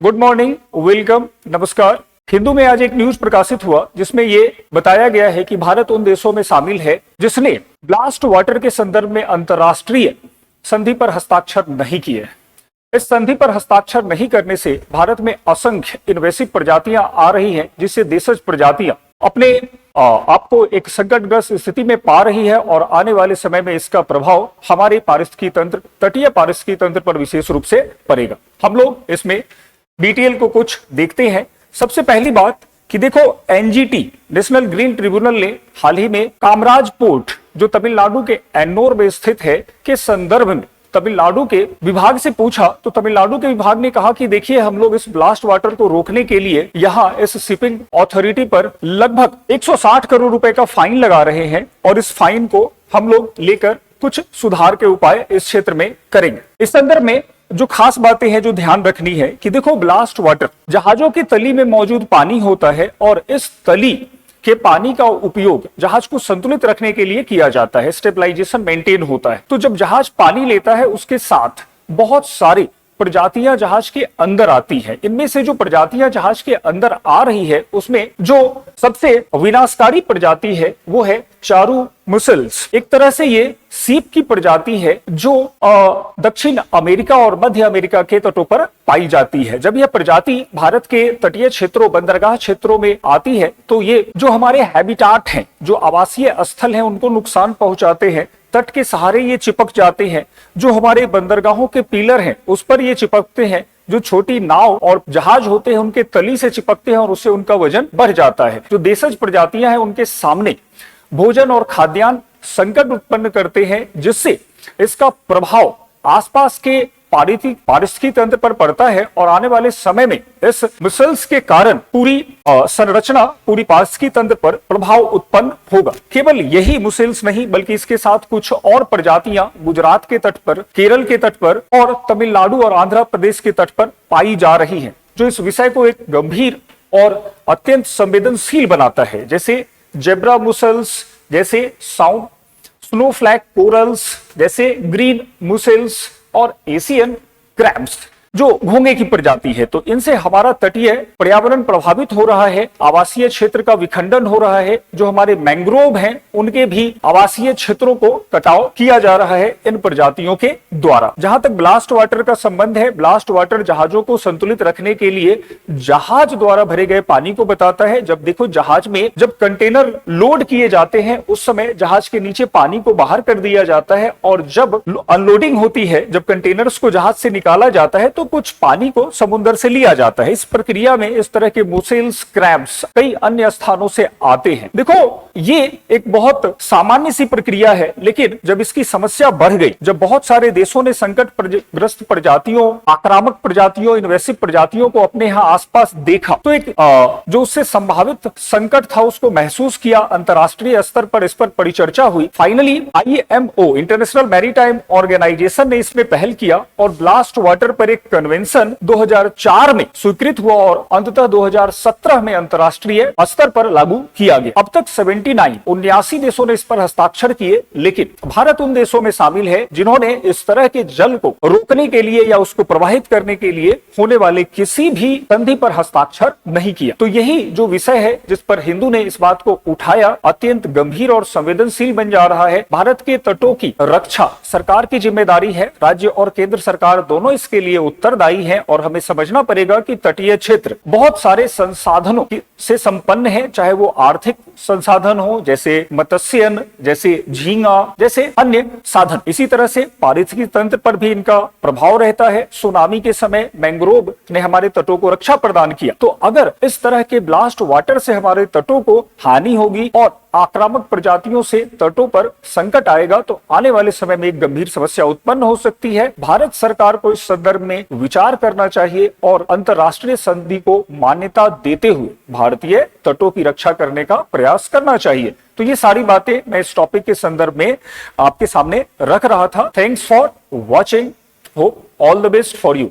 Good morning, welcome, नमस्कार। हिंदू में आज एक न्यूज प्रकाशित हुआ जिसमें ये बताया गया है कि भारत उन देशों में शामिल है जिसने ब्लास्ट वाटर के संदर्भ में अंतर्राष्ट्रीय संधि पर हस्ताक्षर नहीं किए। इस संधि पर हस्ताक्षर नहीं करने से भारत में असंख्य इन्वेसिव प्रजातियां आ रही हैं, जिससे देशज प्रजातियां अपने आपको एक संकटग्रस्त स्थिति में पा रही है और आने वाले समय में इसका प्रभाव हमारे पारिस्थितिकी तंत्र, तटीय पारिस्थितिकी तंत्र पर विशेष रूप से पड़ेगा। हम लोग इसमें डिटेल को कुछ देखते हैं। सबसे पहली बात कि देखो, एनजीटी नेशनल ग्रीन ट्रिब्यूनल ने हाल ही में कामराज पोर्ट जो तमिलनाडु के एन्नोर में स्थित है के संदर्भ में तमिलनाडु के विभाग से पूछा, तो तमिलनाडु के विभाग ने कहा कि देखिए, हम लोग इस ब्लास्ट वाटर को रोकने के लिए यहाँ इस शिपिंग अथॉरिटी पर लगभग 160 करोड़ रुपए का फाइन लगा रहे हैं और इस फाइन को हम लोग लेकर कुछ सुधार के उपाय इस क्षेत्र में करेंगे। इस संदर्भ में जो खास बातें हैं जो ध्यान रखनी है कि देखो, ब्लास्ट वाटर जहाजों की तली में मौजूद पानी होता है और इस तली के पानी का उपयोग जहाज को संतुलित रखने के लिए किया जाता है, स्टेबलाइजेशन मेंटेन होता है। तो जब जहाज पानी लेता है उसके साथ बहुत सारी प्रजातियां जहाज के अंदर आती है। इनमें से जो प्रजातियां जहाज के अंदर आ रही है उसमें जो सबसे विनाशकारी प्रजाति है वो है चारू मुसल्स। एक तरह से ये सीप की प्रजाति है जो दक्षिण अमेरिका और मध्य अमेरिका के तटों पर पाई जाती है। जब यह प्रजाति भारत के तटीय क्षेत्रों, बंदरगाह क्षेत्रों में आती है तो ये जो हमारे हैबिटाट हैं, जो आवासीय स्थल हैं, उनको नुकसान पहुंचाते हैं। तट के सहारे ये चिपक जाते हैं, जो हमारे बंदरगाहों के पिलर हैं उस पर ये चिपकते हैं, जो छोटी नाव और जहाज होते हैं उनके तली से चिपकते हैं और उससे उनका वजन बढ़ जाता है। जो देशज प्रजातियां हैं उनके सामने भोजन और खाद्यान्न संकट उत्पन्न करते हैं, जिससे इसका प्रभाव आसपास के पारिस्थितिकी तंत्र पर पड़ता है और आने वाले समय में इस मिसल्स के कारण पूरी संरचना, पूरी पारिस्थितिकी तंत्र पर प्रभाव उत्पन्न होगा। केवल यही मिसल्स नहीं बल्कि इसके साथ कुछ और प्रजातियां गुजरात के तट पर, केरल के तट पर और तमिलनाडु और आंध्र प्रदेश के तट पर पाई जा रही है, जो इस विषय को एक गंभीर और अत्यंत संवेदनशील बनाता है। जैसे जेब्रा मुसल्स, जैसे साउंड स्नोफ्लैक कोरल्स, जैसे ग्रीन मुसल्स और एशियन क्रैब्स जो घोंगे की प्रजाति है। तो इनसे हमारा तटीय पर्यावरण प्रभावित हो रहा है, आवासीय क्षेत्र का विखंडन हो रहा है। जो हमारे मैंग्रोव हैं उनके भी आवासीय क्षेत्रों को कटाव किया जा रहा है इन प्रजातियों के द्वारा। जहां तक ब्लास्ट वाटर का संबंध है, ब्लास्ट वाटर जहाजों को संतुलित रखने के लिए जहाज द्वारा भरे गए पानी को बताता है। जब देखो, जहाज में जब कंटेनर लोड किए जाते हैं उस समय जहाज के नीचे पानी को बाहर कर दिया जाता है और जब अनलोडिंग होती है, जब कंटेनर्स को जहाज से निकाला जाता है तो कुछ पानी को समुद्र से लिया जाता है। इस प्रक्रिया में इस तरह के मुसेल्स, क्रैब्स कई अन्य स्थानों से आते हैं। देखो, ये एक बहुत सामान्य सी प्रक्रिया है, लेकिन जब इसकी समस्या बढ़ गई, जब बहुत सारे देशों ने संकटग्रस्त प्रजातियों, आक्रामक प्रजातियों, इन्वेसिव प्रजातियों को अपने यहाँ आसपास देखा, तो एक जो उससे संभावित संकट था उसको महसूस किया। अंतरराष्ट्रीय स्तर पर इस पर परिचर्चा हुई। Finally IMO, international maritime organization ने इसमें पहल किया और ब्लास्ट वाटर पर एक कन्वेंशन 2004 में स्वीकृत हुआ और अंततः 2017 में अंतरराष्ट्रीय स्तर पर लागू किया गया। अब तक 79 देशों ने इस पर हस्ताक्षर किए, लेकिन भारत उन देशों में शामिल है जिन्होंने इस तरह के जल को रोकने के लिए या उसको प्रवाहित करने के लिए होने वाले किसी भी संधि पर हस्ताक्षर नहीं किया। तो यही जो विषय है जिस पर हिंदू ने इस बात को उठाया, अत्यंत गंभीर और संवेदनशील बन जा रहा है। भारत के तटों की रक्षा सरकार की जिम्मेदारी है। राज्य और केंद्र सरकार दोनों इसके लिए उत्तरदायी है और हमें समझना पड़ेगा कि तटीय क्षेत्र बहुत सारे संसाधनों से संपन्न है, चाहे वो आर्थिक संसाधन हो जैसे मत्स्यन, जैसे झींगा, जैसे अन्य साधन। इसी तरह से पारिस्थितिकी तंत्र पर भी इनका प्रभाव रहता है। सुनामी के समय मैंग्रोव ने हमारे तटों को रक्षा प्रदान किया। तो अगर इस तरह के ब्लास्ट वाटर से हमारे तटों को हानि होगी और आक्रामक प्रजातियों से तटों पर संकट आएगा तो आने वाले समय में एक गंभीर समस्या उत्पन्न हो सकती है। भारत सरकार को इस संदर्भ में विचार करना चाहिए और अंतर्राष्ट्रीय संधि को मान्यता देते हुए भारतीय तटों की रक्षा करने का प्रयास करना चाहिए। तो ये सारी बातें मैं इस टॉपिक के संदर्भ में आपके सामने रख रहा था। Thanks for watching, hope all the best for you.